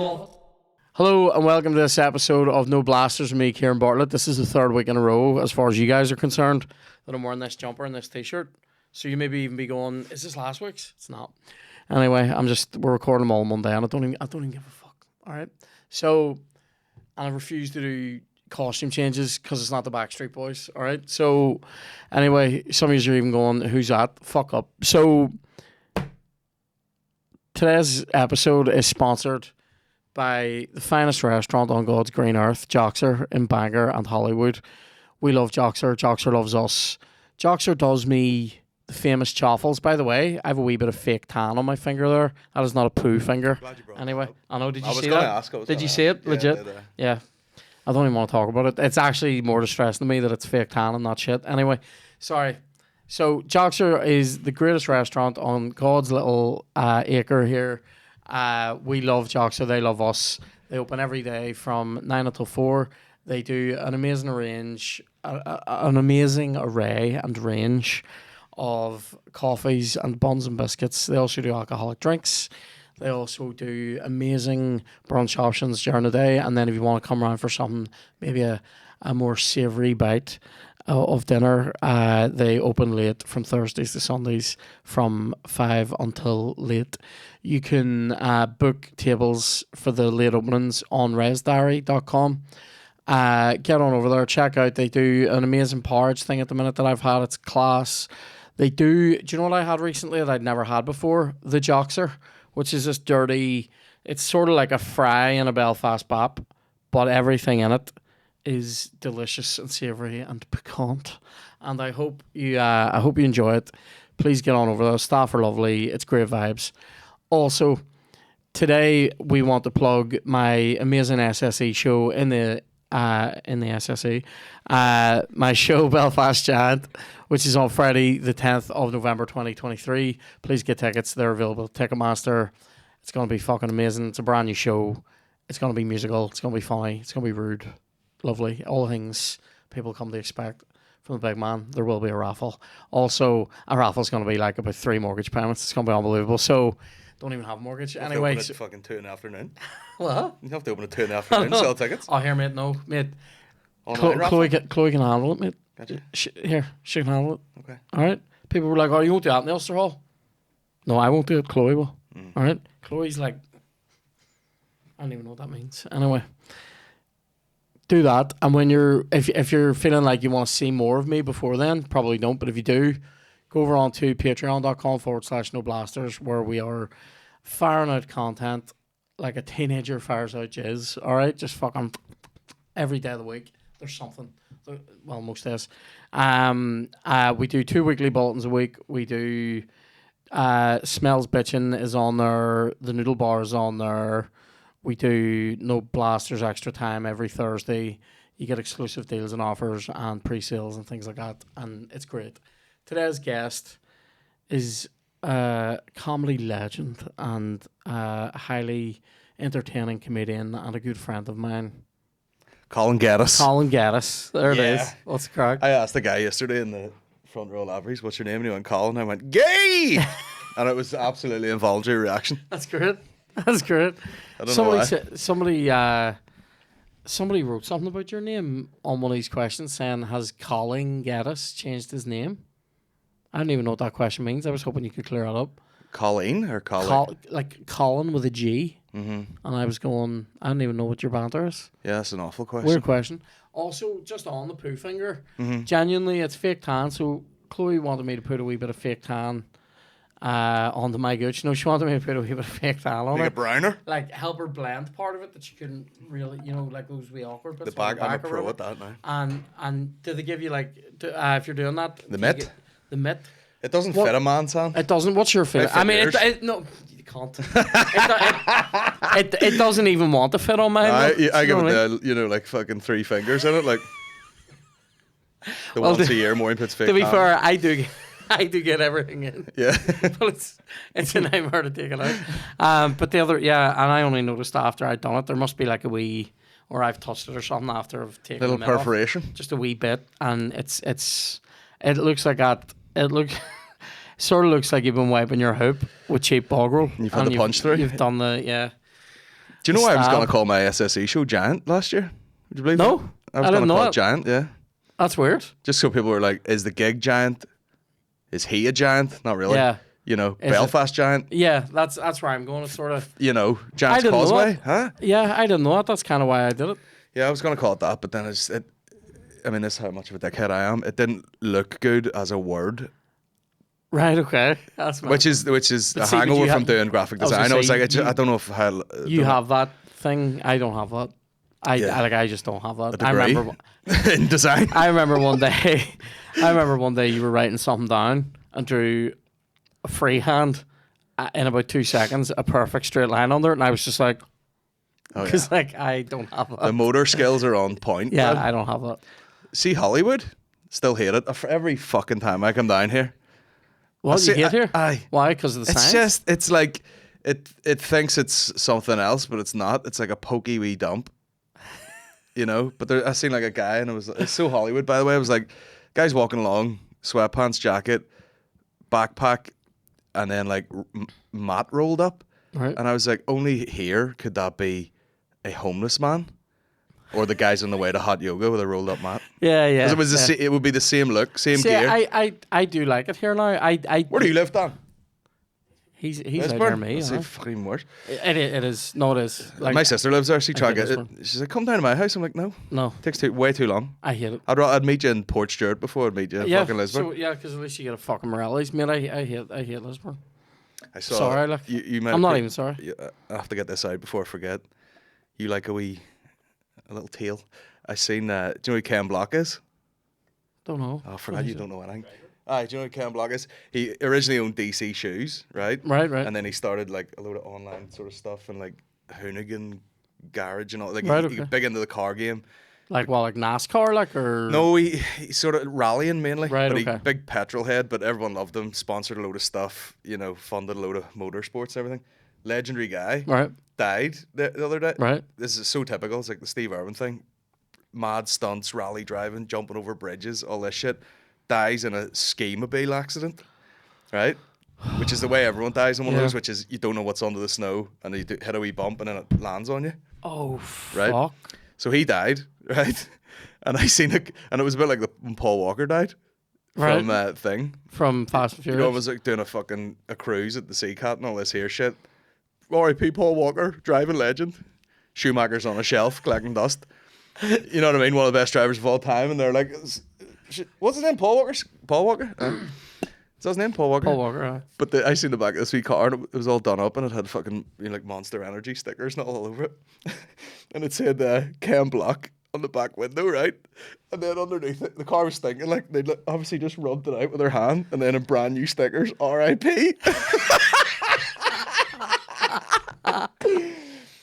Hello and welcome to this episode of No Blasters with me, Kieran Bartlett. This is the third week in a row, as far as you guys are concerned, that I'm wearing this jumper and this t-shirt. So you maybe even be going, is this last week's? It's not. Anyway, we're recording them all Monday and I don't even give a fuck. All right. So, and I refuse to do costume changes because it's not the Backstreet Boys. All right. So, anyway, some of you are even going, who's that? Fuck up. So, today's episode is sponsored by the finest restaurant on God's green earth, Joxer in Bangor and Hollywood. We love Joxer. Joxer loves us. Joxer does me the famous chaffles. By the way, I have a wee bit of fake tan on my finger there. That is not a poo finger. Anyway, I know. Did you see that? Did you see it? Legit? Yeah. I don't even want to talk about it. It's actually more distressing to me that it's fake tan and not shit. Anyway, sorry. So Joxer is the greatest restaurant on God's little acre here. We love Joxer. They love us. They open every day from 9 until 4. They do an amazing an amazing array and range of coffees and buns and biscuits. They also do alcoholic drinks. They also do amazing brunch options during the day. And then if you want to come around for something, maybe a more savoury bite of dinner, they open late from Thursdays to Sundays from 5 until late. You can book tables for the late openings on resdiary.com. Get on over there, check out. They do an amazing porridge thing at the minute that I've had. It's class. Do you know what I had recently that I'd never had before? The Joxer, which is this dirty, it's sort of like a fry in a Belfast bap, but everything in it is delicious and savoury and piquant. And I hope you enjoy it. Please get on over there. Staff are lovely. It's great vibes. Also, today we want to plug my amazing SSE show in the SSE. My show, Belfast Giant, which is on Friday the 10th of November 2023. Please get tickets. They're available at Ticketmaster. It's going to be fucking amazing. It's a brand new show. It's going to be musical. It's going to be funny. It's going to be rude. Lovely. All the things people come to expect from the big man. There will be a raffle. Also, a raffle's going to be like about 3 mortgage payments. It's going to be unbelievable. So, don't even have a mortgage. Anyway. Open at fucking 2 in the afternoon. What? You have to open at 2 in the afternoon to sell tickets. Oh, here, mate. No, mate. Chloe can handle it, mate. Gotcha. She can handle it. Okay. All right. People were like, oh, you won't do that in the Ulster Hall. No, I won't do it. Chloe will. All right. Chloe's like, I don't even know what that means. Anyway. Do that, and when if you're feeling like you want to see more of me before then, probably don't, but if you do, go over on to patreon.com/noblasters, where we are firing out content like a teenager fires out jizz. All right, just fucking every day of the week there's something. Well, most days. We do 2 weekly bulletins a week. We do Smells Bitchin' is on there. The Noodle Bar is on there. We do No Blasters Extra Time every Thursday. You get exclusive deals and offers and pre-sales and things like that, and it's great. Today's guest is a comedy legend and a highly entertaining comedian and a good friend of mine. Colin Geddis. Colin Geddis. There it is. What's the crack? I asked the guy yesterday in the front row Lavery's, what's your name? And he went, Colin. I went, gay! And it was absolutely involuntary reaction. That's great. That's great. I don't know why. Somebody wrote something about your name on one of these questions saying, has Colin Geddis changed his name? I don't even know what that question means. I was hoping you could clear it up. Colleen or Colin? Like Colin with a G. Mm-hmm. And I was going, I don't even know what your banter is. Yeah, that's an awful question. Weird question. Also, just on the poo finger, genuinely, it's fake tan. So Chloe wanted me to put a wee bit of fake tan onto my gooch. No, she wanted me to put a wee bit of fake tan on like her. a browner? Like help her blend part of it that she couldn't really, like those wee awkward bits. The back, I'm a pro at that now. And do they give you if you're doing that? The mitt? The mitt? It doesn't fit a man's hand. It doesn't. What's your fit? I mean, no, you can't. it doesn't even want to fit on mine. I give it like fucking 3 fingers in it, like once a year more puts fake. To be fair, I do get everything in. Yeah. But it's a nightmare to take it out. But the other, and I only noticed after I'd done it, there must be like a wee, or I've touched it or something after I've taken little perforation. Off, just a wee bit, and it looks like that. Sort of looks like you've been wiping your hoop with cheap bog roll. You've had the punch through. You've done the Do you know why I was Stab. going to call my SSE show Giant last year? Would you believe No, that? I was didn't gonna know call that. it Giant, yeah. That's weird. Just so people were like, is the gig giant? Is he a giant? Not really. Yeah. You know, Is Belfast giant. Yeah, that's where I'm going. It's sort of. You know, I Giant's didn't know Causeway, it. huh? Yeah, I didn't know it. That's kind of why I did it. Yeah, I was going to call it that, but then I mean, this is how much of a dickhead I am. It didn't look good as a word, Right. Okay. That's which is But a see, but hangover you from have- doing graphic I was design. gonna I was say, like, I don't know if you have that thing. I don't have that. Yeah. I just don't have that. a I degree remember. in design. I remember one day. I remember one day you were writing something down and drew a freehand in about 2 seconds, a perfect straight line under it, and I was just like, Oh, because yeah. like I don't have that. The motor skills are on point. Yeah, man. I don't have that. See Hollywood, still hate it. For every fucking time I come down here, What see- you hate here? aye. Why? Because of the it's science. just it's like it thinks it's something else, but it's not. It's like a pokey wee dump. You know, but I seen like a guy, and it's so Hollywood. By the way, I was like, guy's walking along, sweatpants, jacket, backpack, and then like mat rolled up, Right. and I was like, only here could that be a homeless man, or the guys on the way to hot yoga with a rolled up mat. Yeah, yeah. Because it was yeah. it would be the same look, same See, gear. I do like it here now. Where do you live, Dan? He's out near Lisburn? me. That's You know? fucking worse. It is. No, it is. Like, My sister lives there. She tried to hate get it. Lisburn. She's like, come down to my house. I'm like, no. no, Takes way too long. I hate it. I'd meet you in Port Stewart before I'd meet you in Yeah, fucking Lisbon. so yeah, because at least you get a fucking Morelli's, mate. I hate Lisbon. I saw. Sorry, look. You might I'm not have- even sorry. I have to get this out before I forget. You like a little tail. I seen. Do you know who Ken Block is? Don't know. Oh, I forgot you don't know anything. Aye, do you know who Ken Block is? He originally owned DC Shoes, right? Right. And then he started like a load of online sort of stuff and like Hoonigan Garage and all. Like Right, he okay. big into the car game. Like NASCAR, like or No, he sort of rallying mainly. Right, But okay. big petrol head, but everyone loved him. Sponsored a load of stuff, you know, funded a load of motorsports, everything. Legendary guy. Right. Died the other day. Right. This is so typical. It's like the Steve Irwin thing. Mad stunts, rally driving, jumping over bridges, all this shit. Dies in a ski-mobile accident, right? Which is the way everyone dies in one of Yeah. those, which is you don't know what's under the snow and you hit a wee bump and then it lands on you. Oh Right. fuck. So he died, right? And I seen it, and it was a bit like when Paul Walker died from thing. From Fast and You Furious. know, I was like doing a cruise at the Sea Cat and all this here shit. R.I.P. Paul Walker, driving legend. Schumacher's on a shelf collecting dust. You know what I mean? One of the best drivers of all time, and they're like, "What's his name? Paul Walker? Paul Walker? Is that his name? Paul Walker? Paul Walker. Aye. But I seen the back of this wee car, and it was all done up, and it had fucking like Monster Energy stickers and all over it, and it said Ken Block on the back window, right? And then underneath it, the car was stinking like they'd obviously just rubbed it out with their hand, and then in brand new stickers, R.I.P.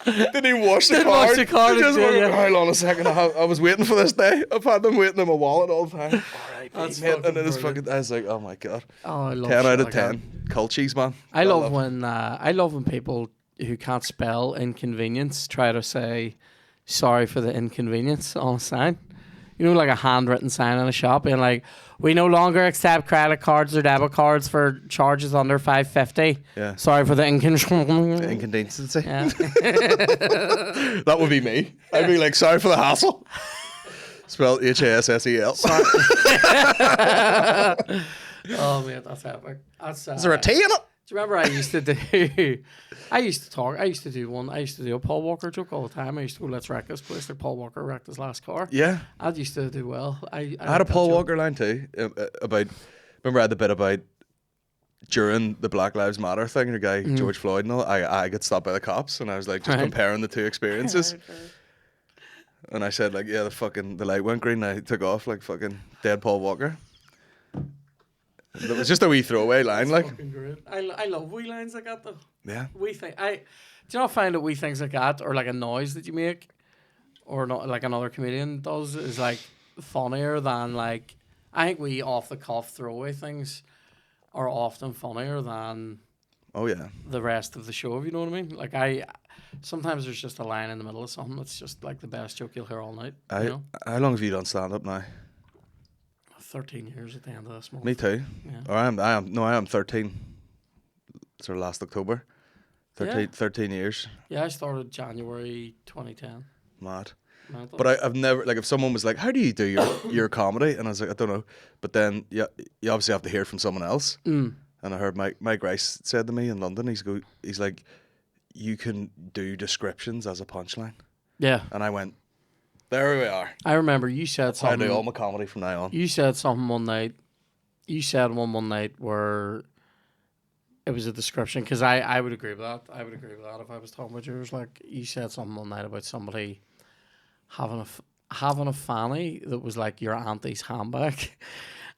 Didn't even wash the car. wash the car, Just did you? went, hold on a second. I was waiting for this day. I've had them waiting in my wallet all the time. R.I.P. That's mate. fucking And then it's brilliant. fucking. I was like, oh my god. Oh, I love 10 shit out of like that. 10. Culchies, man. I love when people who can't spell inconvenience try to say sorry for the inconvenience on a sign. You know, like a handwritten sign in a shop, being like, "We no longer accept credit cards or debit cards for charges under $5.50. Yeah. Sorry for the inconvenience." Inconsistency. Yeah. That would be me. I'd be like, sorry for the hassle. Spelled H-A-S-S-E-L. Oh man, that's epic. That's. Is there a T in it? Do you remember I used to do? I used to do a Paul Walker joke all the time. I used to go, "Let's wreck this place." Like Paul Walker wrecked his last car. Yeah. I used to do well. I I had a Paul Walker line too. About, remember I had the bit about during the Black Lives Matter thing, the guy George Floyd and all. I got stopped by the cops, and I was like just Right. comparing the two experiences. And I said like, yeah, the light went green. And I took off like fucking dead Paul Walker. It was just a wee throwaway line, like. Fucking great. I love wee lines like that though. Yeah. Do you not find that wee things like that, or like a noise that you make, or not like another comedian does, is like funnier than like, I think we off the cuff throwaway things are often funnier than Oh yeah. the rest of the show, if you know what I mean. Like sometimes there's just a line in the middle of something that's just like the best joke you'll hear all night. You know? How long have you done stand up now? 13 years at the end of this month. Me too. Yeah. Or I am 13. Sort of last October. 13 years. Yeah, I started January 2010. Mad. Mental. But I've never, like, if someone was like, how do you do your comedy? And I was like, I don't know. But then you obviously have to hear it from someone else. Mm. And I heard Mike Rice said to me in London, he's like, you can do descriptions as a punchline. Yeah. And I went, there we are. I remember you said I something. do all my comedy from now on. You said something one night. You said one night where it was a description, because I would agree with that. I would agree with that if I was talking about yours. Like, you said something one night about somebody having a fanny that was like your auntie's handbag,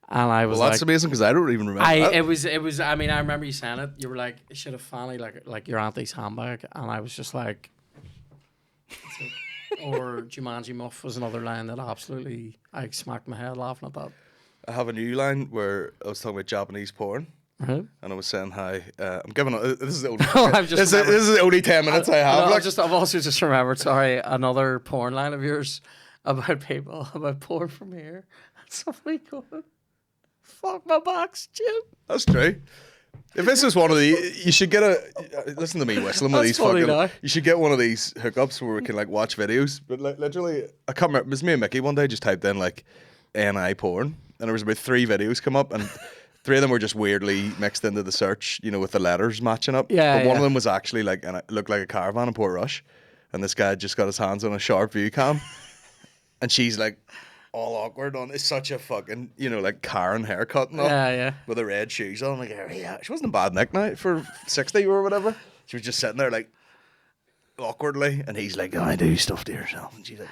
and I was Well, that's like, amazing because I don't even remember that. It was. I mean, I remember you saying it. You were like, "Should have fanny like your auntie's handbag," and I was just like, or Jumanji Muff was another line that absolutely I smacked my head laughing at that. I have a new line where I was talking about Japanese porn. Right. And I was saying how I'm giving. This is the only. I've just this is the only 10 minutes I have. No, Like, I've also just remembered. Sorry, another porn line of yours about porn from here. Somebody going, "Fuck my box, Jim." that's true. If this is one of the, you should get listen to me whistling with That's these funny fucking. now. You should get one of these hookups where we can like watch videos. But like literally, I can't remember. It was me and Mickey one day just typed in like NI porn, and there was about 3 videos come up, and 3 of them were just weirdly mixed into the search, you know, with the letters matching up. Yeah, But one of yeah. them was actually like, and it looked like a caravan in Port Rush, and this guy had just got his hands on a sharp view cam, and she's like all awkward on. It's such a fucking, you know, like Karen haircut and all. Yeah. With the red shoes on. I'm like, yeah, she wasn't a bad nick now for 60 or whatever. She was just sitting there like awkwardly, and he's like, "I do stuff to yourself," and she's like,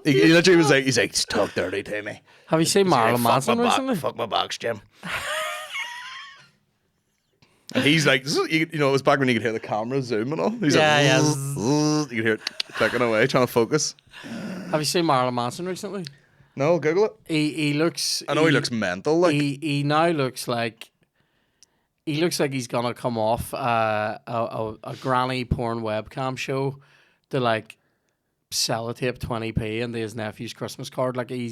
he literally was like, he's like, "Talk dirty to me." Have you seen Marilyn Manson recently? Fuck my box, Jim. And he's like, this is, you know, it was back when you could hear the camera zoom and all. He's Yeah, like, yeah. You could hear it clicking away, trying to focus. Have you seen Marilyn Manson recently? No, Google it. He looks. I know he looks mental. Like, He now looks like. He looks like he's gonna come off a granny porn webcam show to like sellotape 20p into his nephew's Christmas card. Like he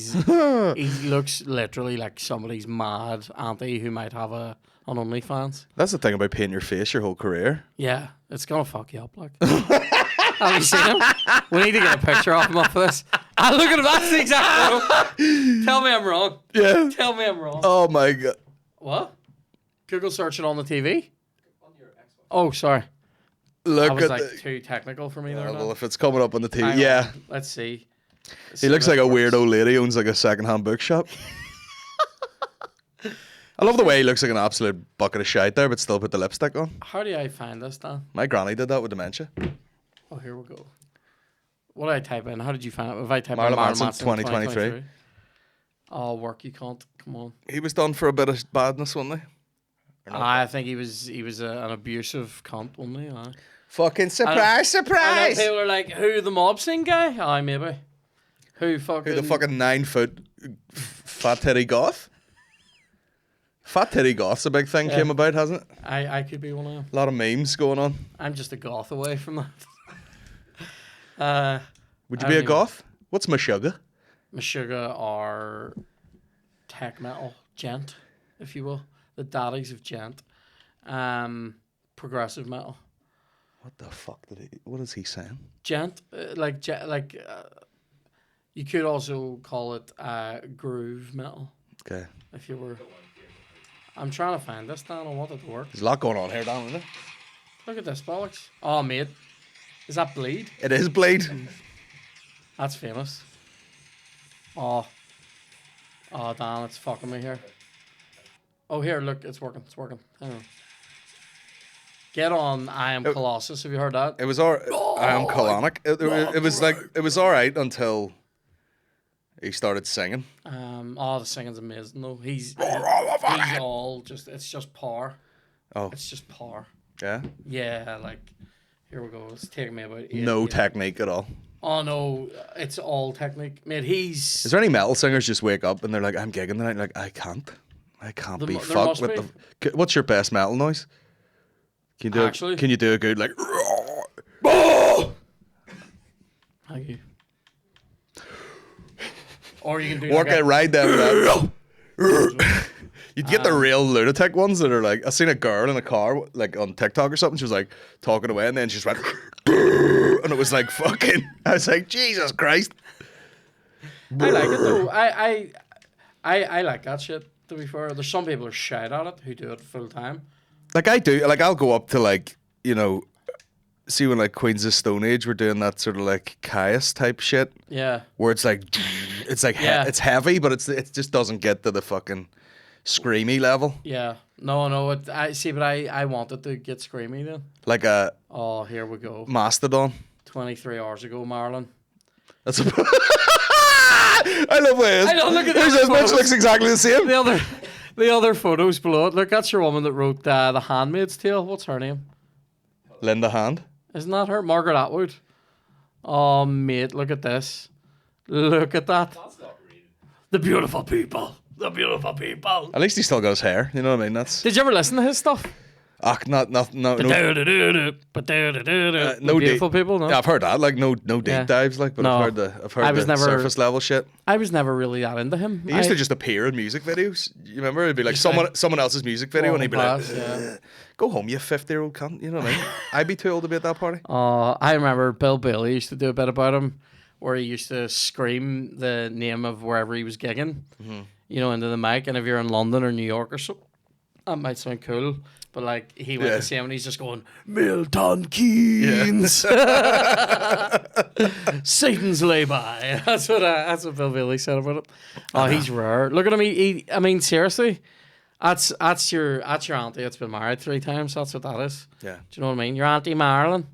looks literally like somebody's mad auntie who might have an OnlyFans. that's the thing about painting your face your whole career. Yeah, it's gonna fuck you up. Like, have you seen him? We need to get a picture of him up for this. Ah, look at him. That's the exact photo. Tell me I'm wrong. Yeah. Tell me I'm wrong. Oh my god. What? Google search it on the TV. Oh, sorry. Look That was at like the. too technical for me there. Oh, now. well, if it's coming up on the TV, Hang yeah. on. Let's see. He looks like a weird old lady owns like a second-hand bookshop. I love the way he looks like an absolute bucket of shite there, but still put the lipstick on. How do I find this, Dan? My granny did that with dementia. Oh, here we go. What did I type in? How did you find it? If I type Marilyn in Marilyn Manson Manson 2023. Oh, work, you can't. Come on. He was done for a bit of badness, wasn't he? I think he was an abusive cunt, wasn't he? Aye. Fucking surprise, I know surprise! people are like, who, the mob scene guy? Aye, maybe. Who fucking... Who the fucking 9-foot fat titty goth? Fat titty goth's a big thing Yeah. came about, hasn't it? I could be one of them. A lot of memes going on. I'm just a goth away from that. Would you I be a don't even- goth? What's Meshuggah? Meshuggah are tech metal gent, if you will. The daddies of gent. Progressive metal. What the fuck what is he saying? Gent, you could also call it groove metal, Okay. if you were. I'm trying to find this, Dan. I want it to work. There's a lot going on here, Dan, isn't there? Look at this, bollocks. Oh, mate. Is that Bleed? It is Blade. That's famous. Oh, Dan, it's fucking me here. Oh, here, look, it's working. Hang on. Get on I Am Colossus. Have you heard that? It was I am colonic. It was like it was all right until he started singing. The singing's amazing though. He's all just, it's just power. Oh, It's just power. yeah. Yeah, like, here we go. It's taking me about 8 No years. technique at all. Oh no, it's all technique. Mate, he's... Is there any metal singers just wake up and they're like, "I'm gigging tonight"? Like, I can't be there fucked must with be. the. What's your best metal noise? Can you do? Actually? Can you do a good like? Thank you. Or you can do Work like it right down that. You'd get the real lunatic ones that are like, I seen a girl in a car like on TikTok or something. She was like talking away, and then she just went, and it was like fucking. I was like, Jesus Christ. I like it though. I like that shit. To be fair, there's some people who are shite at it who do it full time. Like I do. Like I'll go up to like, you know, see when like Queens of Stone Age were doing that sort of like Caius type shit. Yeah. Where it's like it's heavy, but it just doesn't get to the fucking screamy level. Yeah. No. I see, but I wanted to get screamy then. Like a here we go. Mastodon. 23 hours ago, Marlon. That's a I love ways. I know, look at Here's that. as much looks exactly the same. The other photos below it. Look, that's your woman that wrote The Handmaid's Tale. What's her name? Linda Hand. Isn't that her? Margaret Atwood. Oh, mate, look at this. Look at that. That's not real. The beautiful people. The beautiful people. At least he still got his hair. You know what I mean? That's Did you ever listen to his stuff? no. No beautiful people. No, Yeah, I've heard that. Like no deep Yeah. dives. Like, but No. I've heard the surface level shit. I was never really that into him. He used to just appear in music videos. You remember? It'd be like someone else's music video, and he'd be like, yeah. "Go home, you 50-year-old cunt." You know what I mean? I'd be too old to be at that party. I remember Bill Bailey used to do a bit about him, where he used to scream the name of wherever he was gigging, you know, into the mic. And if you're in London or New York or so, that might sound cool. But like he went to see him and he's just going, Milton Keynes, Satan's lay by. That's what Bill Bailey said about it. Oh, he's rare. Look at him. I mean, seriously, that's your auntie that's been married 3 times. That's what that is. Yeah. Do you know what I mean? Your Auntie Marilyn.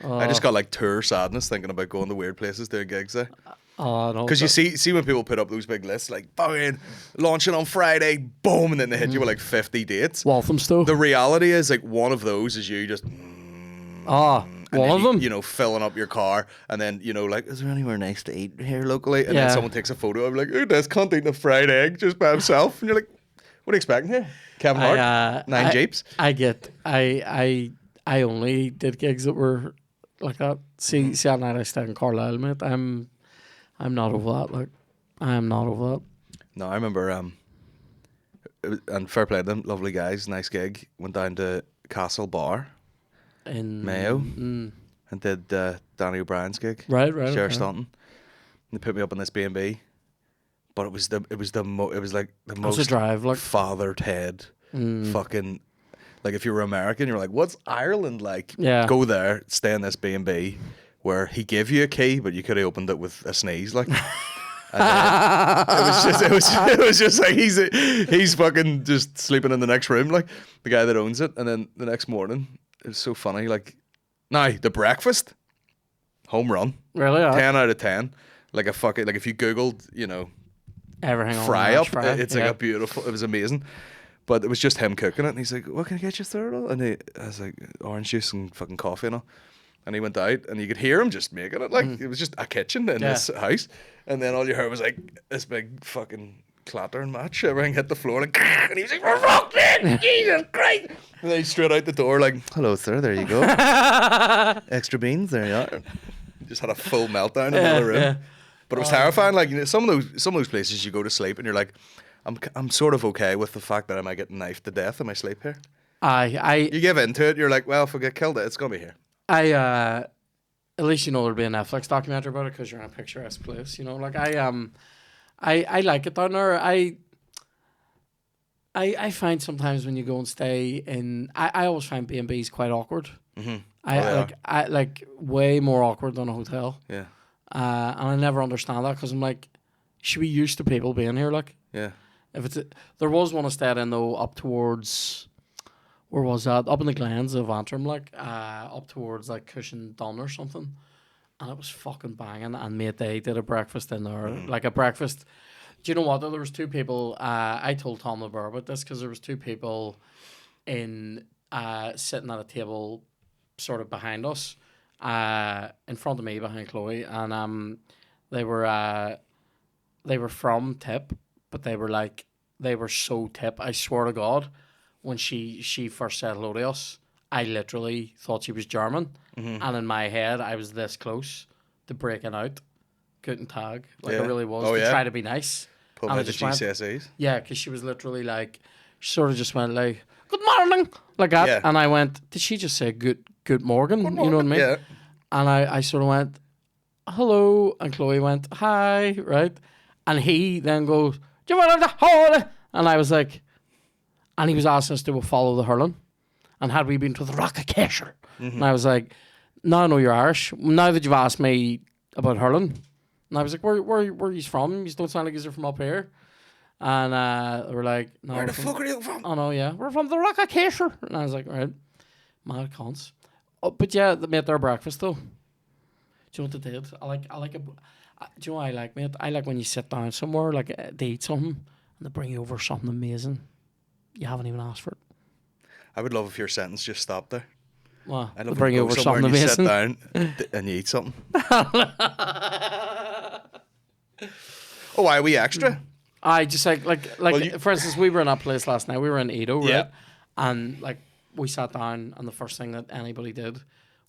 I just got like tour sadness thinking about going to weird places doing gigs there. Oh no. Because you see when people put up those big lists, like fucking launching on Friday, boom, and then they hit you with like 50 dates. Walthamstow. The reality is like one of those is you just one then of them. you know, filling up your car, and then you know, like, is there anywhere nice to eat here locally? And Yeah. then someone takes a photo of like, oh, this cunt eating a fried egg just by himself, and you're like, what are you expecting here? Kevin Hart, 9 Jeeps. I only did gigs that were like that. See that night I stayed in Carlisle, mate. I'm not over that. Like, I am not over that. No, I remember. And fair play to them, lovely guys, nice gig. Went down to Castle Bar In Mayo and did Danny O'Brien's gig. Right. Sheriff Okay. Staunton. And they put me up on this B&B, but it was like the most a drive, like. fathered head fucking. Like if you were American, you're like, what's Ireland like? Yeah. Go there, stay in this B&B where he gave you a key, but you could have opened it with a sneeze, like. And it was just like he's fucking just sleeping in the next room, like the guy that owns it. And then the next morning, it was so funny. Like, now the breakfast, home run, Really? 10 out of 10. Like a fucking like if you googled, you know, Everything on fry the up, fry. it's like a beautiful. It was amazing. But it was just him cooking it, and he's like, "What can I get you, sir?" And I was like, "Orange juice and fucking coffee and all." And he went out, and you could hear him just making it. Like it was just a kitchen in this house, and then all you heard was like this big fucking clattering match. Everything hit the floor, like, and he was like, "We're fucked in, Jesus Christ!" And then he straight out the door, like, "Hello, sir. There you go. Extra beans. There you are." Just had a full meltdown in the other room. yeah. But it was terrifying. Like, you know, some of those places you go to sleep, and you're like, I'm sort of okay with the fact that I might get knifed to death in my sleep here. You give into it, you're like, well, if I get killed, it's gonna be here. At least you know there'll be a Netflix documentary about it because you're in a picturesque place. You know, like I like it down there. I find sometimes when you go and stay in, I always find B&B's quite awkward. Mm-hmm. I like way more awkward than a hotel. Yeah, And I never understand that because I'm like, you should be used to people being here. Like, yeah. if it's there was one I stayed in though up towards, where was that? Up in the Glens of Antrim, like up towards like Cushion Dun or something, and it was fucking banging. And mate, they did a breakfast in there, like a breakfast. Do you know what? There was 2 people. I told Tom LeBur about this because there was 2 people in sitting at a table, sort of behind us, in front of me, behind Chloe, and they were from Tip, but they were so Tip. I swear to God, when she first said hello to us, I literally thought she was German, and in my head, I was this close to breaking out. Guten Tag, like I really was, to try to be nice. Put And me I at the just went, GCSEs. yeah, because she was literally like, she sort of just went like, good morning, like that. Yeah. And I went, did she just say good morning? Good You know what I morning, mean? yeah. And I sort of went, hello. And Chloe went, hi, right? And he then goes, do you want to hold? And I was like, and he was asking us to follow the hurling. And had we been to the Rock of Kesher? And I was like, now I know you're Irish. Now that you've asked me about hurling. And I was like, where are you from? You don't sound like you're from up here. And they were like, no. Where the fuck are you from? Oh, no, yeah. We're from the Rock of Kesher. And I was like, right. Mad cons. Oh, but yeah, they made their breakfast, though. Do you know what they did? I like a... Do you know what I like, mate? I like when you sit down somewhere, like they eat something, and they bring you over something amazing. You haven't even asked for it. I would love if your sentence just stopped there. Well, I they love bring you over something and you amazing. sit down and you eat something. Oh, why are we extra? I just like Well, for instance, we were in that place last night. We were in Edo, right? Yeah. And like we sat down, and the first thing that anybody did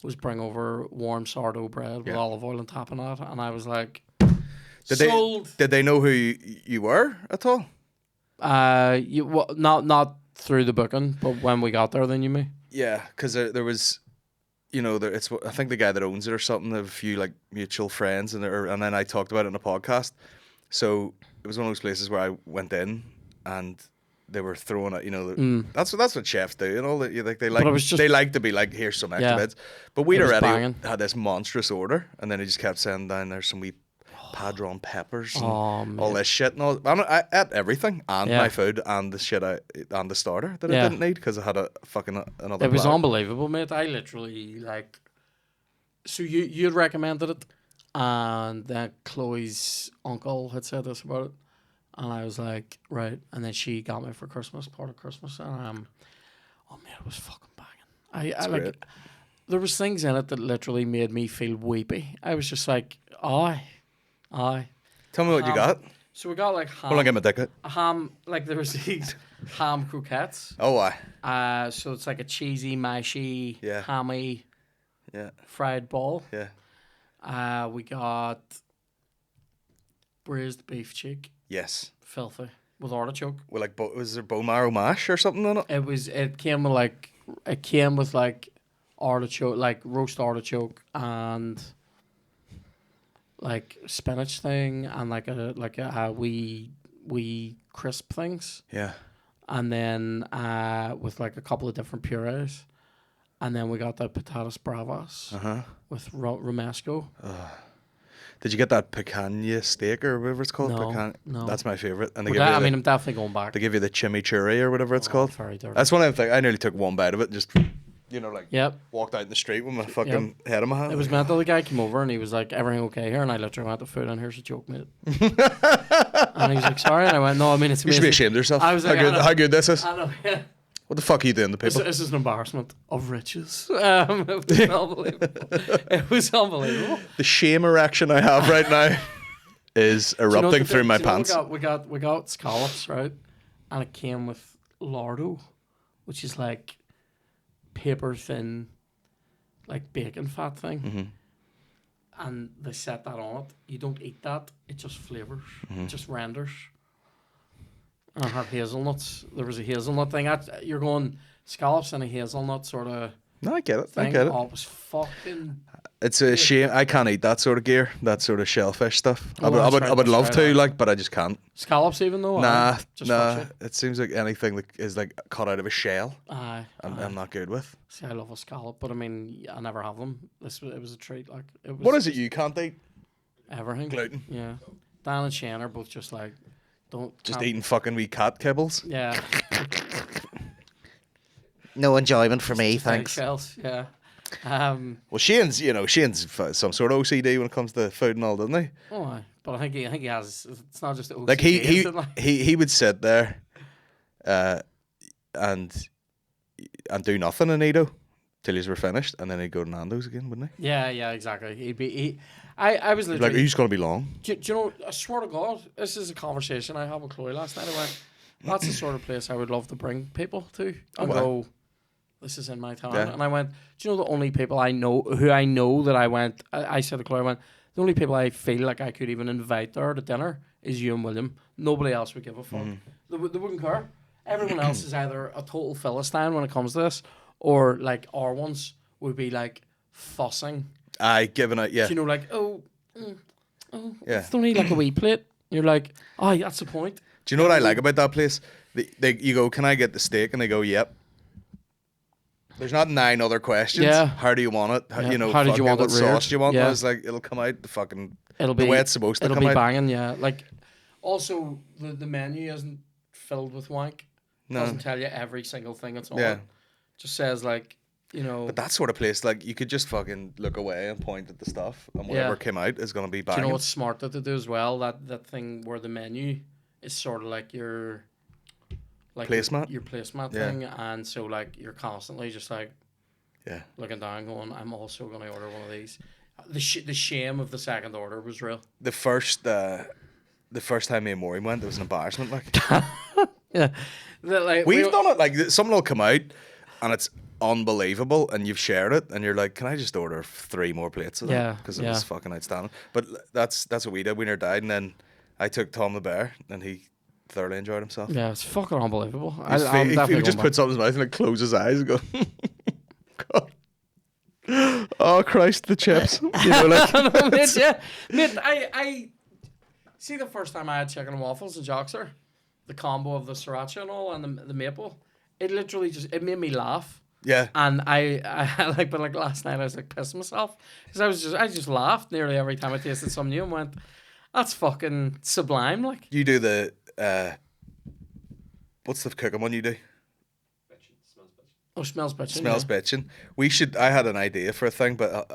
was bring over warm sourdough bread with olive oil and tapenade, and I was like, sold. Did they know who you were at all? Not through the booking, but when we got there, they knew me. Yeah, because there was, it's I think the guy that owns it or something. They have a few like mutual friends, and then I talked about it in a podcast. So it was one of those places where I went in, and they were throwing it. That's what chefs do, they like to be like, here's some extra bits. But we'd already had this monstrous order, and then he just kept saying down there's some wee padron peppers and all this shit and all. I ate everything and my food and the shit and the starter that I didn't need because I had a fucking another. It was unbelievable, mate. I literally like. So you'd recommended it, and then Chloe's uncle had said this about it, and I was like, right. And then she got me for Christmas, part of Christmas, and oh man, it was fucking banging. I like. Great. There was things in it that literally made me feel weepy. I was just like, aye. Tell me what you got. So we got like ham. Hold on, give me a ticket. Ham, like there was these ham croquettes. Oh, why? So it's like a cheesy, mashy, hammy, fried ball. Yeah. We got braised beef cheek. Yes. Filthy with artichoke. Well, like, was there bone marrow mash or something in it? It came with like artichoke, like roast artichoke and like spinach thing and like a wee crisp things. Yeah. And then with like a couple of different purees. And then we got the patatas bravas with romesco. Did you get that picanha steak or whatever it's called? No. That's my favourite. And I'm definitely going back. They give you the chimichurri or whatever it's called. Very dirty. That's one of the things. I nearly took one bite of it, just Yep. walked out in the street with my fucking head in my hand. It was mental. The guy came over and he was like, everything okay here? And I literally went, the food and here's a joke, mate. And he was like, sorry. And I went, no, I mean, it's amazing. You should be ashamed of yourself. I was like, how good this is. I know, yeah. What the fuck are you doing to people? This is an embarrassment of riches. It was unbelievable. It was unbelievable. The shame erection I have right now is erupting through my pants. We got scallops, right? And it came with lardo, which is like paper thin, like bacon fat thing. Mm-hmm. And they set that on it. You don't eat that. It just flavors. It just renders. And I had hazelnuts. There was a hazelnut thing. You're going scallops and a hazelnut sort of No, I get it. thing. I get it. Oh, it was fucking... It's a shame. I can't eat that sort of gear, that sort of shellfish stuff. Oh, I would that's love right, to, right. but I just can't. Scallops even though? Nah. Fuck you. It seems like anything that is like cut out of a shell. Aye. I'm not good with. See, I love a scallop, but I mean, I never have them. It was a treat. Like it was. What is it you can't eat? Everything. Gluten. Yeah. Dan and Shane are both just like, Just eating fucking wee cat kibbles. Yeah. No enjoyment for me, Shells. Yeah. Well, Shane's some sort of OCD when it comes to food and all, doesn't he? Oh, aye. But I think he has. It's not just OCD, Like he would sit there, and do nothing in Edo till he's were finished, and then he'd go to Nando's again, wouldn't he? Yeah, exactly. I was literally Like, he's gonna be long. Do you know? I swear to God, this is a conversation I had with Chloe last night. I went, that's the sort of place I would love to bring people to and go, this is in my town. Yeah. And I went, do you know the only people I know that I said to Chloe, I went, the only people I feel like I could even invite there to dinner is you and William. nobody else would give a fuck. They wouldn't care. Everyone else is either a total philistine when it comes to this, or like our ones would be like fussing. Aye, giving out, yeah. Do you know, like Yeah. it's only like a wee plate. You're like, oh, that's the point. Do you know what I like about that place? You go, can I get the steak? And they go, yep. There's not 9 other questions. Yeah. How do you want it? How, Yeah. How did you want what it reared? sauce do you want? Yeah. I was like, it'll come out the Be way it's supposed to it'll come be out. banging, yeah. Like, also the menu isn't filled with wank. No. Doesn't tell you every single thing it's on. Yeah. Just says like, you know. But that sort of place, like, you could just fucking look away and point at the stuff, and whatever came out is going to be Do banging. you know what's smart that they do as well? That thing where the menu is sort of like your Placemat? your placemat Yeah. thing, and so like you're constantly just like looking down, going, I'm also going to order one of these. The shame of the second order was real. The first time me and Maureen went, it was an embarrassment. Like, Yeah, like we've done it. Like, something will come out, and it's unbelievable, and you've shared it, and you're like, can I just order 3 more plates of that? Yeah, Because it was fucking outstanding. But that's what we did. We near died, and then I took Tom the bear, and he thoroughly enjoyed himself. Yeah, it's fucking unbelievable. He would just put something in his mouth and like close his eyes and go, God. Oh Christ, the chips. You know, like, mate, yeah, mate. I see the first time I had chicken and waffles in Joxer, the combo of the sriracha and all, and the maple. It literally it made me laugh. yeah. And I like, but like last night I was like pissing myself because I just laughed nearly every time I tasted something new and went, that's fucking sublime. Like, You do the what's the cooking one you do? oh, smells bitchin'. Smells bitchin'. We should. I had an idea for a thing, but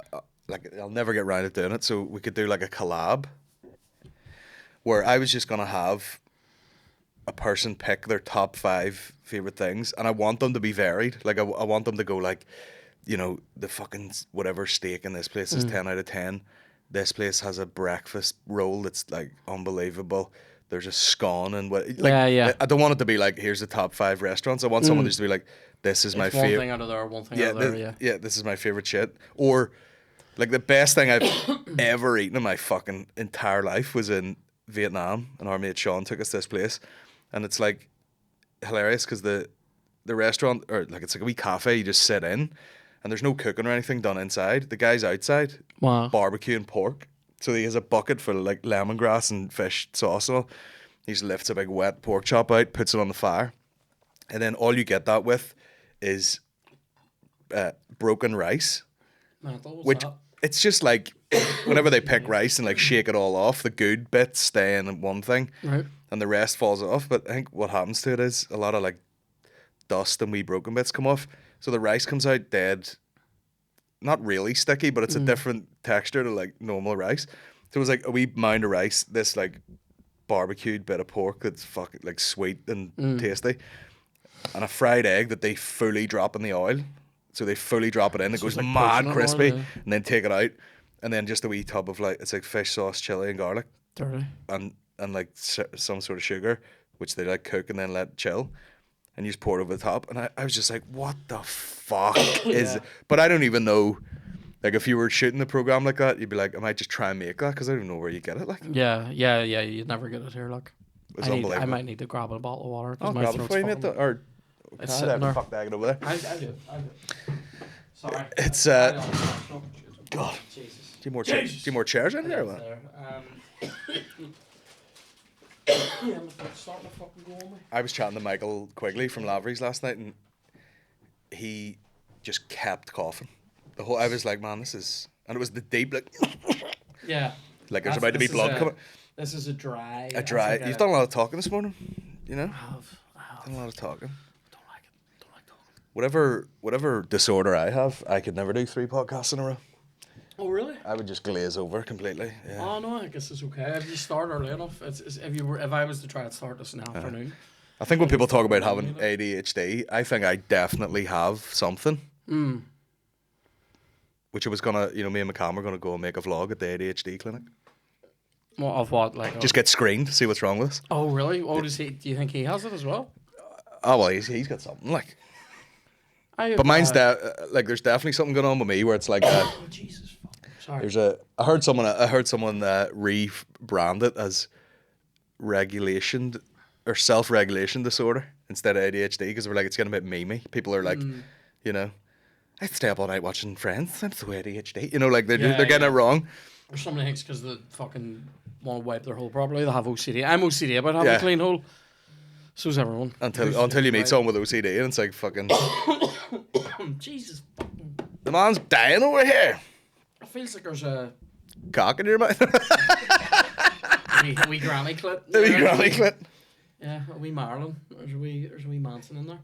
like I'll never get round to doing it. So we could do like a collab, where I was just gonna have a person pick their top 5 favorite things, and I want them to be varied. Like I want them to go like, you know, the fucking whatever steak in this place is 10 out of 10. This place has a breakfast roll that's like unbelievable. There's a scone and what. Like, Yeah. I don't want it to be like, here's the top 5 restaurants. I want someone just to be like, this is my It's one favorite. thing out of there, one thing out of there. Yeah. This is my favorite shit. Or like the best thing I've ever eaten in my fucking entire life was in Vietnam, and our mate Sean took us to this place, and it's like hilarious because the restaurant, or like it's like a wee cafe, you just sit in, and there's no cooking or anything done inside. The guy's outside Wow. barbecuing pork, so he has a bucket full of like lemongrass and fish sauce and all. He just lifts a big wet pork chop out, puts it on the fire, and then all you get that with is broken rice, Mental, what's which that? it's just like whenever they pick rice and like shake it all off, the good bits stay in one thing, Right. and the rest falls off. But I think what happens to it is a lot of like dust and wee broken bits come off, so the rice comes out dead, not really sticky, but it's a different texture to like normal rice. So it was like a wee mound of rice, this like barbecued bit of pork that's fucking like sweet and tasty, and a fried egg that they fully drop in the oil. So they fully drop it in, it goes like mad poaching it crispy, on, yeah. and then take it out, and then just a wee tub of like, it's like fish sauce, chili and garlic, Dirty. and like some sort of sugar, which they like cook and then let chill, and you just pour it over the top. And I was just like, what the fuck is it? But I don't even know, like if you were shooting a program like that, you'd be like, I might just try and make that, because I don't even know where you get it. Like, Yeah. You'd never get it here. Look, it's I unbelievable. might need to grab a bottle of water. 'Cause I'll my grab it throat's for you, mate. fucking- Or It's can I sitting have there. a fuck bag over there? I do. Sorry. It's God. Jesus. Do you more chairs in there? Man? Yeah, my throat's starting to fucking go on me. I was chatting to Michael Quigley from Lavery's last night, and he just kept coughing. I was like, man, this is, and it was the deep like, Yeah. like there's about to be blood coming. This is a dry. A dry. You've done a lot of talking this morning, you know. I have. Done a lot of talking. Don't like it. Don't like talking. Whatever disorder I have, I could never do 3 podcasts in a row. Oh really? I would just glaze over completely. Yeah. Oh no, I guess it's okay. If you start early enough, if I was to try and start this in the afternoon. I think when people talk about having ADHD, I think I definitely have something. Which I was gonna, me and McCam were gonna go and make a vlog at the ADHD clinic. What of what like? Just get screened, see what's wrong with us. Oh really? Oh, does he? Do you think he has it as well? Oh well, he's got something like. I have, But mine's like there's definitely something going on with me where it's like Oh Jesus! Fuck. Sorry. I heard someone rebrand it as regulation or self-regulation disorder instead of ADHD because we're like, it's getting a bit memey. People are like, you know, I stay up all night watching Friends. I'm so ADHD. You know, like they're getting it wrong. Or somebody thinks because they fucking want to wipe their hole properly, they have OCD. I'm OCD about having a clean hole. So's everyone. Until you meet someone with OCD and it's like fucking Jesus. The man's dying over here. It feels like there's a cock in your mouth. a wee granny clit. A wee granny clit. Yeah, a wee Marilyn. There's a wee Manson in there.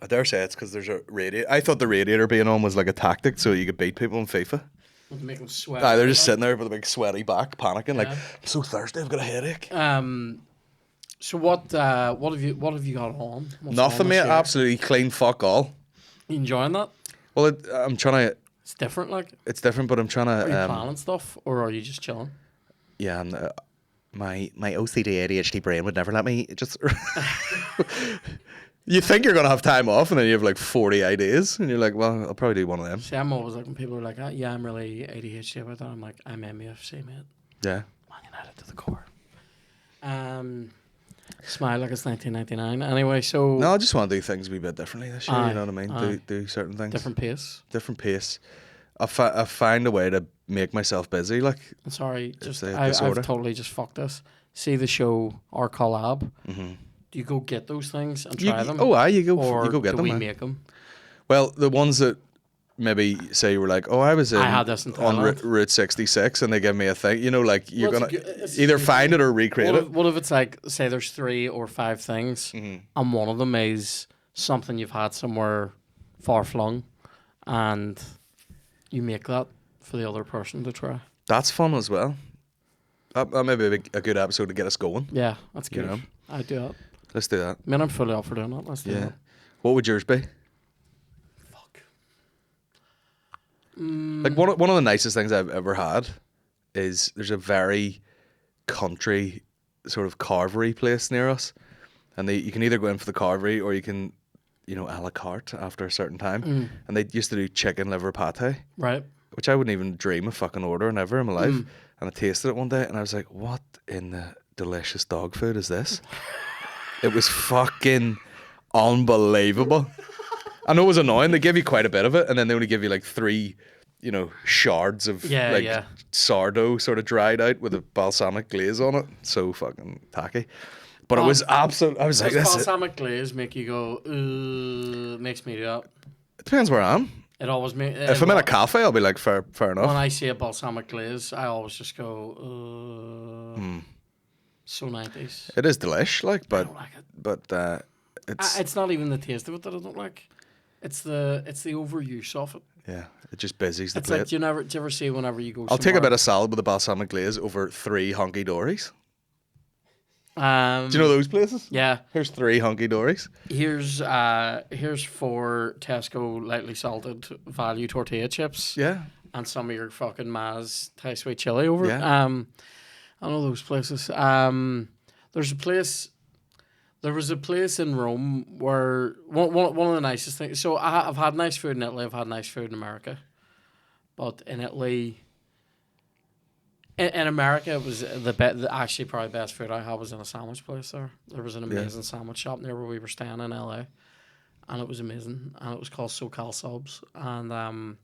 I dare say it's because there's a radiator. I thought the radiator being on was like a tactic so you could beat people in FIFA. To make them sweat. They're just sitting there with a big sweaty back, panicking, like, I'm so thirsty, I've got a headache. So what have you got on? What's Nothing, on mate. year? Absolutely clean fuck all. You enjoying that? Well, I'm trying to. It's different, like. It's different, but I'm trying to. Are you planning stuff, or are you just chilling? Yeah, my OCD ADHD brain would never let me just. You think you're gonna have time off, and then you have like 40 ideas, and you're like, well, I'll probably do one of them. See, I'm always like when people are like, yeah, I'm really ADHD about that. I'm like, I'm MUFC, mate. Yeah. Man United to the core. Smile like it's 1999. Anyway, so no, I just want to do things a wee bit differently this year. You know what I mean? Do certain things. Different pace. I find a way to make myself busy. Like, I'm sorry, I've totally just fucked this. See the show or collab. Mm-hmm. Do you go get those things and try them? You go get do them. We man. make them? Well, the ones that maybe say you were like, I was had this on Route 66 and they give me a thing. You know, like you're gonna either find it or recreate it. What if it's like, say there's 3 or 5 things, and one of them is something you've had somewhere far flung, and you make that for the other person to try. That's fun as well. That may be a good episode to get us going. Yeah, that's good. You know? I'd do that. Let's do that. Man, I'm fully up for doing that. Let's do that. What would yours be? Fuck. Like one of the nicest things I've ever had is there's a very country sort of carvery place near us, and you can either go in for the carvery or you can, a la carte after a certain time. And they used to do chicken liver pate, right? Which I wouldn't even dream of fucking ordering ever in my life. And I tasted it one day and I was like, what in the delicious dog food is this? It was fucking unbelievable. I know it was annoying. They give you quite a bit of it, and then they only give you like 3, shards of sourdough sort of dried out with a balsamic glaze on it. So fucking tacky. But it was absolute. I was like, does balsamic glaze make you go, makes me do that? It depends where I am. It always makes. If I'm in a cafe, I'll be like, fair enough. When I see a balsamic glaze, I always just go, so 90s. It is delish, like, but I don't like it. But it's not even the taste of it that I don't like. It's the overuse of it. Yeah, it just busies the it's plate. Like, do you ever see whenever you go? I'll take a bit of salad with a balsamic glaze over 3 hunky dories. Do you know those places? Yeah. Here's 3 hunky dories. Here's 4 Tesco lightly salted value tortilla chips. Yeah. And some of your fucking Maz Thai sweet chili over. Yeah. I know those places. There was a place in Rome where one of the nicest things. So I've had nice food in Italy. I've had nice food in America, but in Italy, in America, it was actually probably best food I had was in a sandwich place there. There was an amazing sandwich shop near where we were staying in LA, and it was amazing. And it was called SoCal Subs, and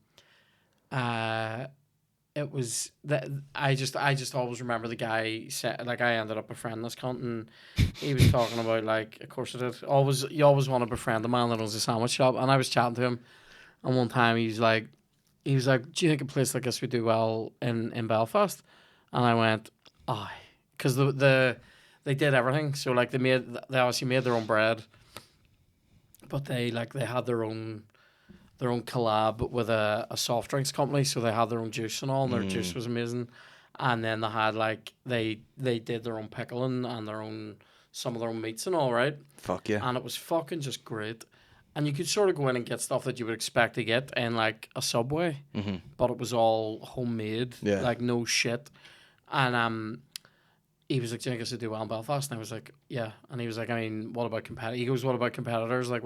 it was that I just always remember the guy said, like, I ended up befriending this cunt, and he was talking about, like, of course it is. You always want to befriend a man that owns a sandwich shop, and I was chatting to him, and one time he was like, do you think a place like this would do well in Belfast? And I went, aye, because they did everything. So like they obviously made their own bread, but they had their own collab with a soft drinks company, so they had their own juice and all, and their juice was amazing. And then they had they did their own pickling and some of their own meats and all, right? Fuck yeah. And it was fucking just great. And you could sort of go in and get stuff that you would expect to get in like a Subway, but it was all homemade, like no shit. And he was like, do you think this would do well in Belfast? And I was like, yeah. And he was like, I mean, what about competitors? He goes, what about competitors? Like,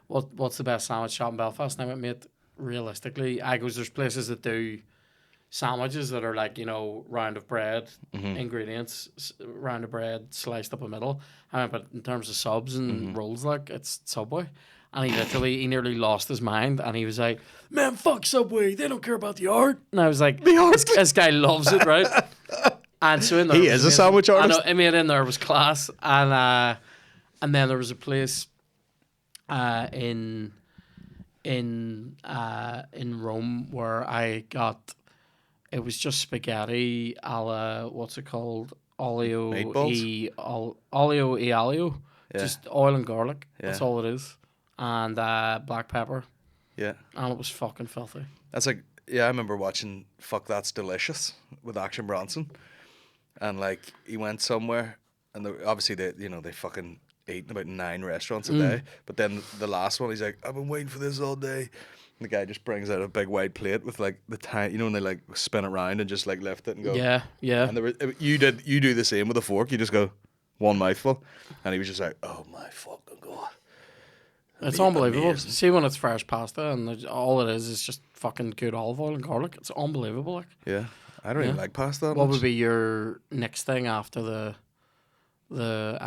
what's the best sandwich shop in Belfast? And I went, mate, realistically, there's places that do sandwiches that are like, round of bread, ingredients, round of bread sliced up the middle. But in terms of subs and rolls, like, it's Subway. And he nearly lost his mind. And he was like, man, fuck Subway. They don't care about the art. And I was like, this guy loves it, right? And so in there, He is a sandwich artist. I mean, in there was class. And then there was a place in Rome where I got, it was just spaghetti a la, what's it called? Olio e alio. Yeah. Just oil and garlic. Yeah. That's all it is. And black pepper. Yeah. And it was fucking filthy. That's like, yeah, I remember watching Fuck That's Delicious with Action Bronson. And like, he went somewhere, and obviously they fucking ate in about 9 restaurants a day. But then the last one, he's like, I've been waiting for this all day. And the guy just brings out a big white plate with like the tiny, when they like spin it around and just like lift it and go. Yeah, yeah. And you do the same with a fork. You just go one mouthful, and he was just like, oh my fucking god. It's unbelievable. Amazing. See when it's fresh pasta and all it is just fucking good olive oil and garlic. It's unbelievable. Like. Yeah, I don't even like pasta. What would be your next thing after the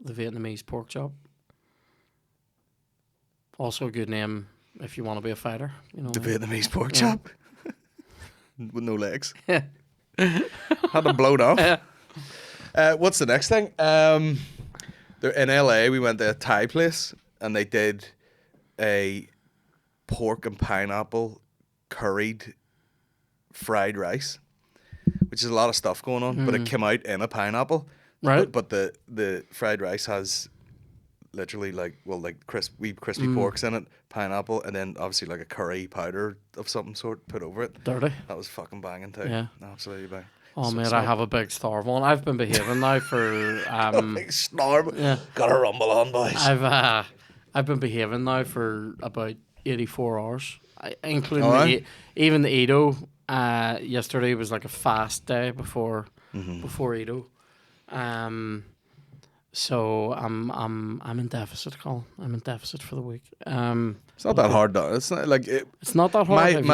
Vietnamese pork chop? Also a good name if you want to be a fighter. The Vietnamese pork chop with no legs. Yeah, had them blown off. Yeah. What's the next thing? They're in LA. We went to a Thai place. And they did a pork and pineapple curried fried rice, which is a lot of stuff going on, but it came out in a pineapple. Right. But the fried rice has literally crispy porks in it, pineapple, and then obviously like a curry powder of some sort put over it. Dirty. That was fucking banging too. Yeah. Absolutely bang. Oh, mate, I have a big starve on. I've been behaving now for... a big starve. Yeah. Gotta rumble on, boys. I've been behaving now for about 84 hours, including even the Edo. Yesterday was like a fast day before Edo. So I'm in deficit, Colin. I'm in deficit for the week. It's not that hard, though. It's not like it's not that hard.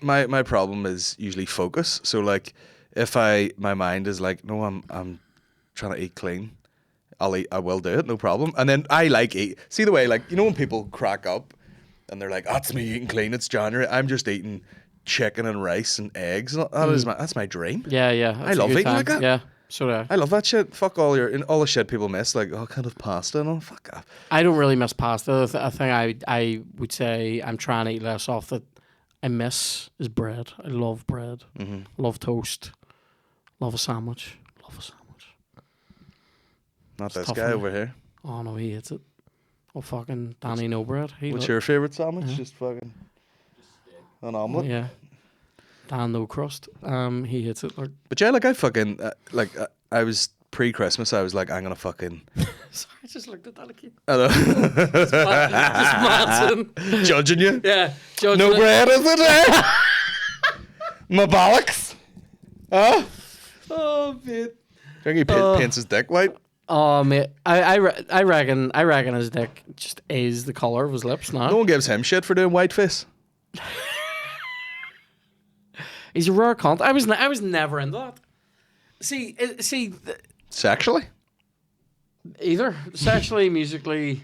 My problem is usually focus. So like, if my mind is like, no, I'm trying to eat clean. I will do it, no problem. And then I like eat. See the way, like, when people crack up and they're like, that's me eating clean, it's January. I'm just eating chicken and rice and eggs. That's my dream. Yeah, yeah. I love eating like that. Yeah, so do I. I love that shit. Fuck all the shit people miss, like, kind of pasta and all. Fuck off. I don't really miss pasta. I think I would say I'm trying to eat less off that I miss is bread. I love bread. Love toast. Love a sandwich. Not this guy over here. Oh no, he hates it. Oh fucking Danny No Bread. What's your favourite sandwich? Yeah. Just fucking an omelette. Yeah. Dan No Crust. He hates it. But yeah, like I fucking I was pre-Christmas. I was like, I'm gonna fucking. Sorry, I just looked at that again. I know. just Manson. Judging you. Yeah. No bread, is it? My bollocks. Huh? Oh, mate. Do you think he paints his dick white? Oh, mate. I reckon his dick just is the colour of his lips now. No one gives him shit for doing whiteface. He's a rare cunt. I was never into that. See. Sexually? Either sexually, musically,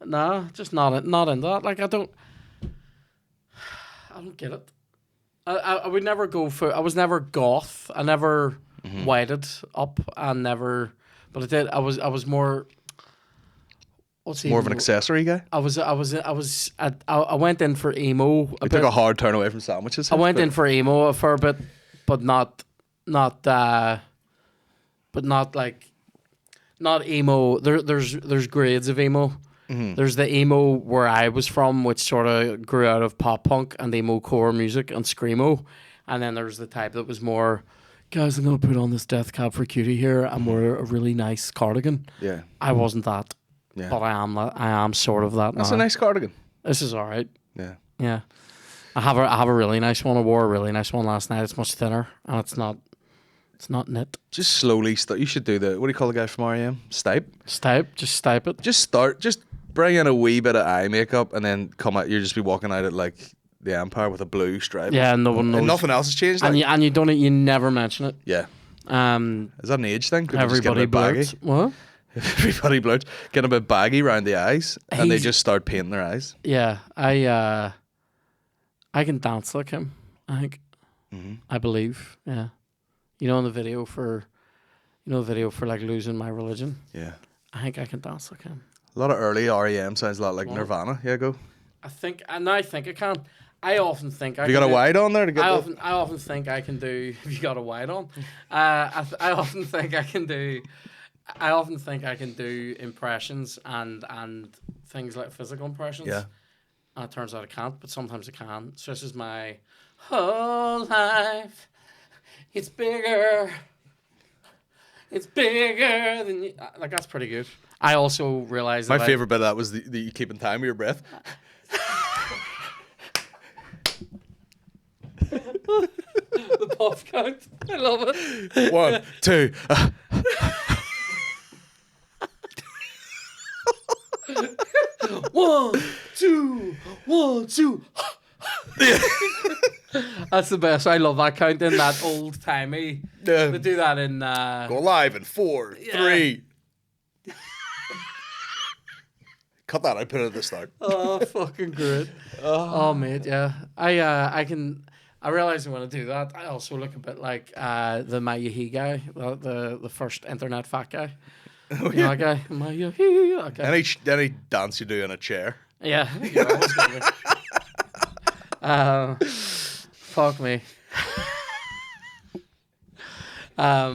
nah, just not into that. Like I don't get it. I would never go for. I was never goth. I never whited up. I never. But I did. I was more. What's more of an accessory guy? I went in for emo. We took a hard turn away from sandwiches. I went in for emo for a bit, but not emo. There's grades of emo. There's the emo where I was from, which sort of grew out of pop punk and emo core music and screamo, and then there's the type that was more, guys, I'm gonna put on this Death Cab for Cutie here and wear a really nice cardigan. Yeah, I wasn't that, but I am sort of that. That's now. a nice cardigan. This is all right. Yeah. I have a really nice one. I wore a really nice one last night. It's much thinner and it's not knit. Just slowly you should do what do you call the guy from R.E.M.? Stipe? Just stipe it. Just bring in a wee bit of eye makeup and then come out. You'll just be walking out at like the Empire with a blue stripe. Yeah, no one knows. And nothing else has changed. And Like, you don't, you never mention it. yeah. Um, Is that an age thing? People just get a everybody bit baggy. blurts. What? Everybody blurts. Get a bit baggy around the eyes, and they He's- just start painting their eyes. Yeah, I can dance like him. I think. I believe. Yeah, you know, in the video for like losing my religion. Yeah. I think I can dance like him. A lot of early REM sounds a lot like Nirvana. Yeah, go. I think I can. I often think I Have you got a wide on there to get I the... often think I can do. Have you got a wide on? I often think I can do. I often think I can do impressions and things like physical impressions. Yeah. And it turns out I can't, but sometimes I can. So this is my whole life. It's bigger. It's bigger than you. Like, that's pretty good. I also realized My that favourite bit of that was the you keeping time with your breath. the puff count. I love it. 1, 2. One, two. That's the best. I love that count in that old timey. Yeah. They do that in. Go live in 4, 3. Cut that. I put it at the start. Oh, fucking great. Oh, mate, yeah. I realize when I do that, I also look a bit like the Mayahi guy, the first internet fat guy. Oh, You know that guy? Mayahi. That guy. Any dance you do in a chair. Yeah. You're always gonna be. Fuck me. I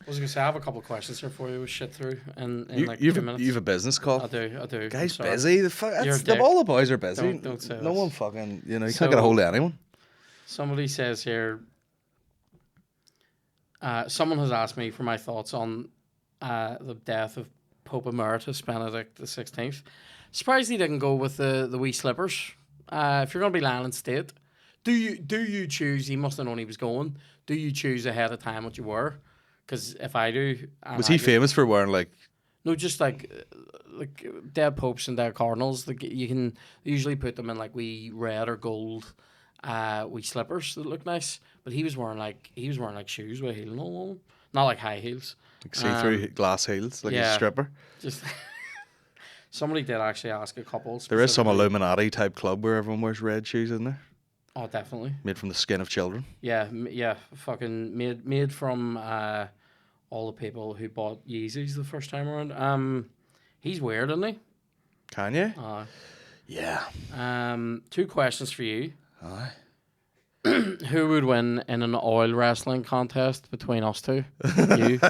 was gonna say I have a couple of questions here for you. We'll shit through in like 2 minutes. You have a business call. I do. Guys I'm sorry. busy. You're a dick. All the boys are busy. Don't say no this. one fucking. You can't So- get a hold of anyone. Somebody says here. Someone has asked me for my thoughts on the death of Pope Emeritus Benedict XVI. Surprised he didn't go with the wee slippers. If you're going to be lying in state, do you choose? He must have known he was going. Do you choose ahead of time what you wear? Because if I do, Was he famous for wearing like? no, just like dead popes and dead cardinals. Like you can usually put them in like wee red or gold, wee slippers that look nice. But he was wearing like shoes with heel and all on them. Not like high heels. Like see-through glass heels, like a stripper. Just somebody did actually ask a couple. There is some specifically. Illuminati type club where everyone wears red shoes, isn't there? Oh, definitely. Made from the skin of children. Yeah, yeah. Fucking made from all the people who bought Yeezys the first time around. He's weird, isn't he? Kanye? Yeah. Yeah. 2 questions for you. Aye. Who would win in an oil wrestling contest between us two? You.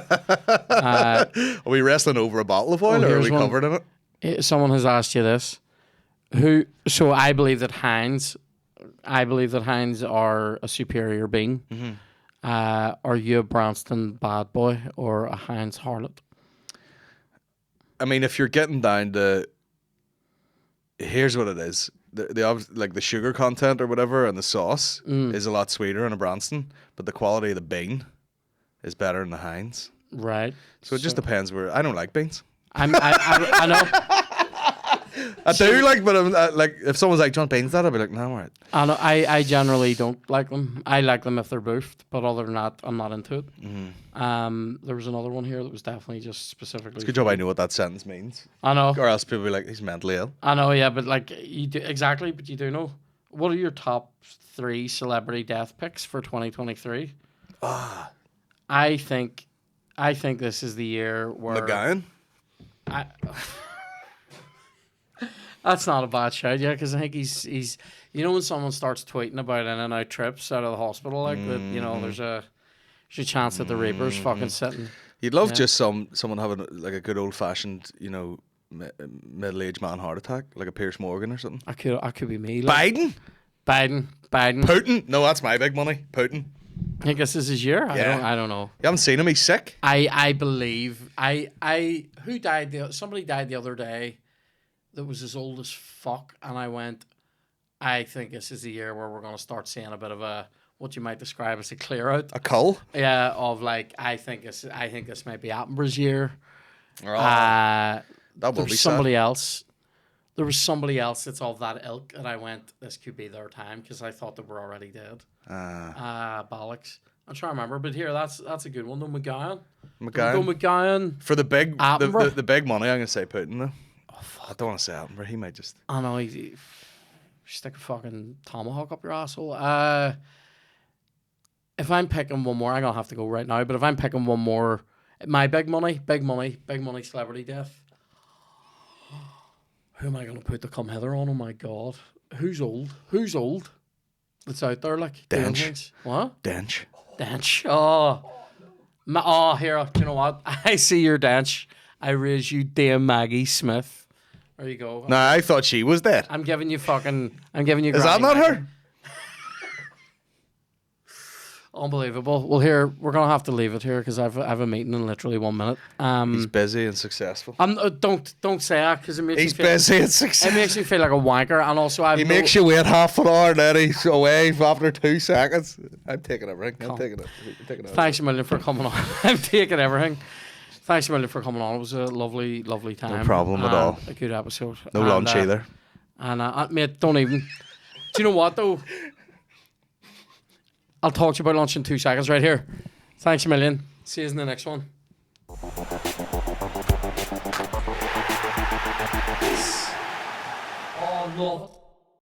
Are we wrestling over a bottle of oil or are here's we one. covered in it? Someone has asked you this. So I believe that Heinz are a superior being. Are you a Branston bad boy or a Heinz harlot? I mean, if you're getting down to, here's what it is: the sugar content or whatever, and the sauce is a lot sweeter in a Branston, but the quality of the bean is better in the Heinz. Right. So it just depends where. I don't like beans. I know. I do like, but I'm like, if someone's like, "Do you want beans?" That I'll be like, "No, I'm alright." I know. I generally don't like them. I like them if they're boofed, but other than that, I'm not into it. There was another one here that was definitely just specifically. It's a good job I know what that sentence means, I know. or else people will be like, "He's mentally ill." I know. Yeah, but like you do exactly. But you do know. What are your top 3 celebrity death picks for 2023? I think this is the year where McGowan. That's not a bad shout, yeah, because I think he's when someone starts tweeting about in and out trips out of the hospital, like that, there's a chance that the Reaper's fucking sitting. You'd love just someone having like a good old fashioned, middle-aged man heart attack, like a Pierce Morgan or something. I could be me. Like. Biden, Biden. Putin. No, that's my big money. Putin. I think this is his year. Yeah. I don't know. You haven't seen him. He's sick. I believe who died? Somebody died the other day. That was as old as fuck, and I went. I think this is the year where we're going to start seeing a bit of a what you might describe as a clear out. A cull. Yeah, of like I think this might be Attenborough's year. That will There's be somebody else. there was somebody else that's of that ilk, and I went, this could be their time because I thought they were already dead. Bollocks. I'm trying to remember, but here, that's a good one. No, McGowan. Go McGowan. For the big Attenborough. the big money, I'm gonna say Putin though. Oh fuck. I don't want to say Attenborough. He might just. I know he stick a fucking tomahawk up your asshole. If I'm picking one more, I'm gonna have to go right now. But if I'm picking one more, my big money celebrity death. Who am I gonna put the come hither on? Oh my god, who's old? That's out there like doing things. What? Dench. Here. Do you know what? I see your Dench. I raise you, Dame Maggie Smith. There you go. No, I thought she was dead. I'm giving you. Is that not her? Unbelievable. Well, here we're gonna have to leave it here because I have a meeting in literally 1 minute. He's busy and successful. Don't say that because it makes he's busy and successful. It makes me feel like a wanker, and also he makes you wait half an hour, and then he's away after 2 seconds. I'm taking everything. I'm taking it. Thanks a million for coming on. I'm taking everything. Thanks a million for coming on. It was a lovely time. No problem at all. A good episode. No lunch either. And mate, don't even. Do you know what though? I'll talk to you about lunch in 2 seconds right here. Thanks a million. See you in the next one. Oh, love it.